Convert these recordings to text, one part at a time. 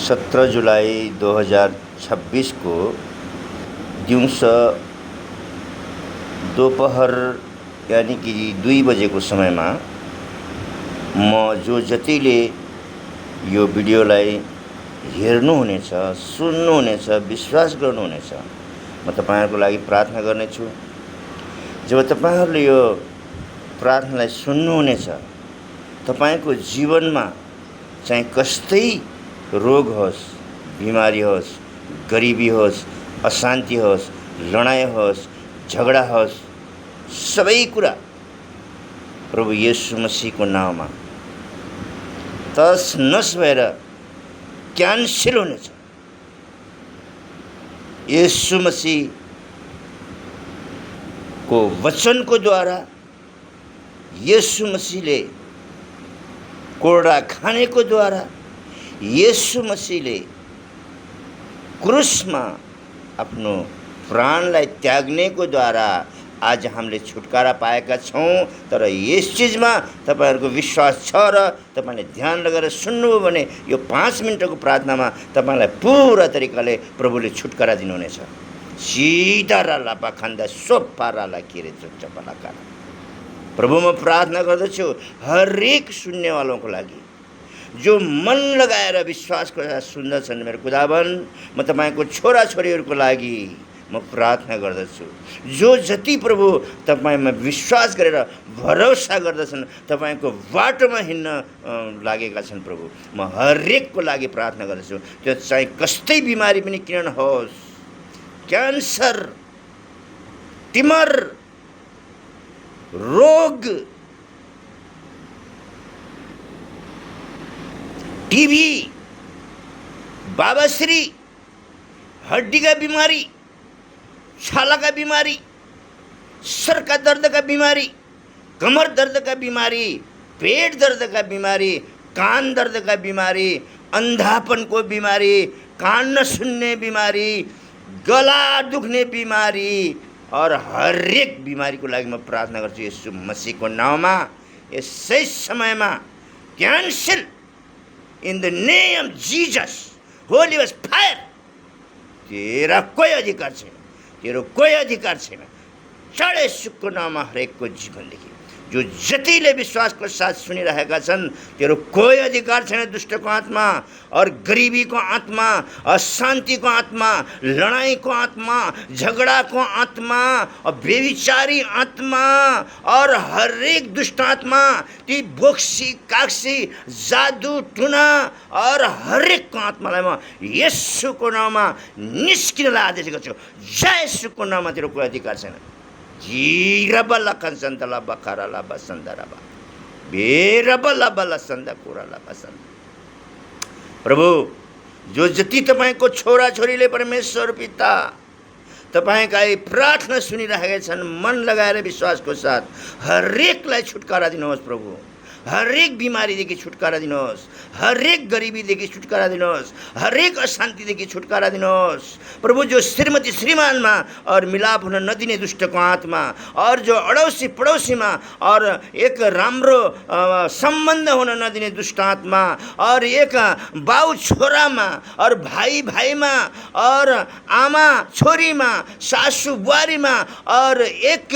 17 जुलाई 2026 को दिउँसो दोपहर यानी कि 2 बजेको समयमा म जो जतिले यो भिडियोलाई हेर्नुहुनेछ, सुन्नुहुनेछ, विश्वास गर्नुहुनेछ, म तपाईहरुको लागि प्रार्थना गर्नेछु। जब तपाईहरुले यो प्रार्थनालाई सुन्नुहुनेछ, तपाईको जीवनमा चाहिँ कस्तै रोग होस्, बिमारी होस्, गरिबी होस्, अशान्ति होस्, लडाई होस्, झगडा होस्, सबै कुरा प्रभु येशू मसीहको नाममा तस नस भएर क्यान्सल हुनेछ। येशू मसीहको वचनको द्वारा येशू मसीहले कोर्डा खानेको द्वारा येशू मसीहले क्रुसमा आफ्नो प्राणलाई त्याग्नेको द्वारा आज हामीले छुटकारा पाएका छौं। तर यस चीजमा तपाईहरुको विश्वास छ र तपाईले ध्यान लगाएर सुन्नुभयो भने यो 5 मिनेटको प्रार्थनामा तपाईलाई पूरा तरिकाले प्रभुले छुटकारा दिनुहुनेछ। सीधा राला बखन्दा सोपाराला किरे चपलाका प्रभु म प्रार्थना गर्दछु हरेक सुन्नेवालाको लागि जो मन लगाएर विश्वासको साथ सुन्दछन्। मेरो खुदावन म तपाईको छोराछोरीहरुको लागि म प्रार्थना गर्दछु। जो जति प्रभु तपाईमा विश्वास गरेर भरोसा गर्दछन्, तपाईको बाटोमा हिँड्न लागेका छन् प्रभु, म हरेकको लागि प्रार्थना गर्दछु। त्यो चाहिँ कस्तै बिमारी पनि किन नहोस्, क्यान्सर, टिमर, रोग, टीबी, बाबाश्री, हड्डी का बीमारी, छाला का बीमारी, सर का दर्द का बीमारी, कमर दर्द का बीमारी, पेट दर्द का बीमारी, कान दर्द का बीमारी, अंधापन को बीमारी, कान न सुनने बीमारी, गला दुखने बीमारी और हर एक बीमारी को लागि म प्रार्थना गर्छु येशू मसीहको नाममा। यसै समयमा cancel in the name of Jesus, Holi ghost fire. तेरा कोई अधिकार छैन, तेरो कोही अधिकार छैन। चढ येशूको नाममा हरेकको जीवनदेखि जो जतिले विश्वासको साथ सुनिरहेका छन्, तेरो कोही अधिकार छैन दुष्टको आत्मा और गरिबीको आत्मा, अशान्तिको आत्मा, लडाईको आत्मा, झगडाको आत्मा और बेविचारी आत्मा और हरेक दुष्ट आत्मा, ती बोक्सी काक्सी, जादू टुना और हरेकको आत्मालाई म येशूको नाममा निस्किनलाई आदेश गर्छु। जय येशूको नाममा तेरो कोही अधिकार छैन। जीरबला कंसंतला बखाराला बसंदरबा बेरबला बला संदा कुराला बसंद। प्रभु जो जति तपाईको छोरा छोरीले परमेश्वर पिता तपाईका प्रार्थना सुनिरहेका छन्, मन लगाएर विश्वासको साथ हरेकलाई छुटकारा दिनुहोस् प्रभु। हरेक बिमारीदेखि छुटकारा दिनुहोस्, हरेक गरिबीदेखि छुटकारा दिनुहोस्, हरेक अशान्तिदेखि छुटकारा दिनुहोस् प्रभु। जो श्रीमती श्रीमानमा और मिलाप हुन नदिने दुष्टको आत्मा और जो अड़ोसी पड़ोसीमा और एक राम्रो सम्बन्ध हुन नदिने दुष्ट आत्मा और एक बाउ छोरामा और भाइ भाइमा और आमा छोरीमा, सासु बुहारीमा और एक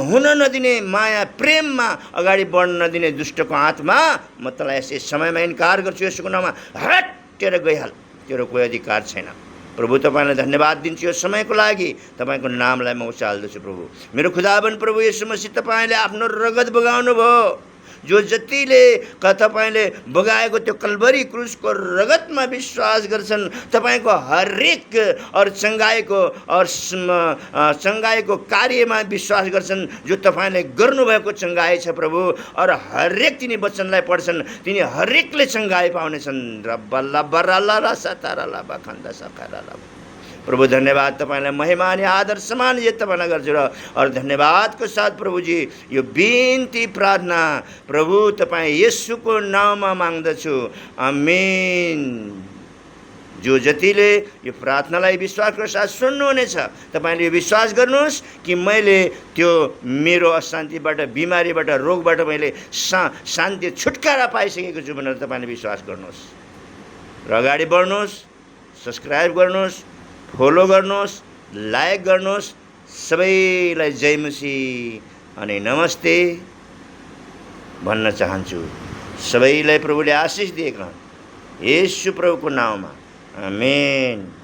हुन नदिने माया प्रेममा अगाडि बढ्न नदिने दुष्ट आत्मा म तँलाई यसै समयमा इन्कार गर्छु। यसको नाममा हटेर गइहाल, तेरो कोही अधिकार छैन। प्रभु तपाईलाई धन्यवाद दिन्छु यो समयको लागि, तपाईको नामलाई म उचाल्दछु प्रभु। मेरो खुदावन प्रभु येशू मसीह तपाईले आफ्नो रगत बगाउनु भयो। जो जतिले तपाईले बगाएको त्यो कल्भरी क्रुसको रगतमा विश्वास गर्छन्, तपाईको हरेक और चंगाईको और चंगाईको कार्यमा विश्वास गर्छन्, जो तपाईले गर्नुभएको चंगाई छ प्रभु। और हरेक तिनी वचनलाई पढ्छन्, तिनी हरेकले चंगाई पाउनेछन्। रब्बल्ला बरल्ला रसतारला बखन्दा सखरला प्रभु धन्यवाद। तपाईलाई महिमा अनि आदर सम्मान ये तपाईलाई गर्छु र और धन्यवादको साथ प्रभुजी यो बिन्ती प्रार्थना प्रभु तपाई येशूको नाममा माग्दछु, आमेन। जो जतिले यो प्रार्थनालाई विश्वासको साथ सुन्नुहुनेछ, तपाईले यो विश्वास गर्नुहोस् कि मैले त्यो मेरो अशान्तिबाट, बिमारीबाट, रोगबाट मैले शान्ति छुटकारा पाइसकेको छु भनेर तपाईले विश्वास गर्नुहोस्। र अगाडि बढ्नुहोस्, सब्सक्राइब गर्नुहोस्, फलो गर्नुहोस्, लाइक गर्नुहोस्। सबैलाई जय मसीह अनि नमस्ते भन्न चाहन्छु। सबैलाई प्रभुले आशिष दिएका हुन्। येशू प्रभुको नाउँमा आमेन।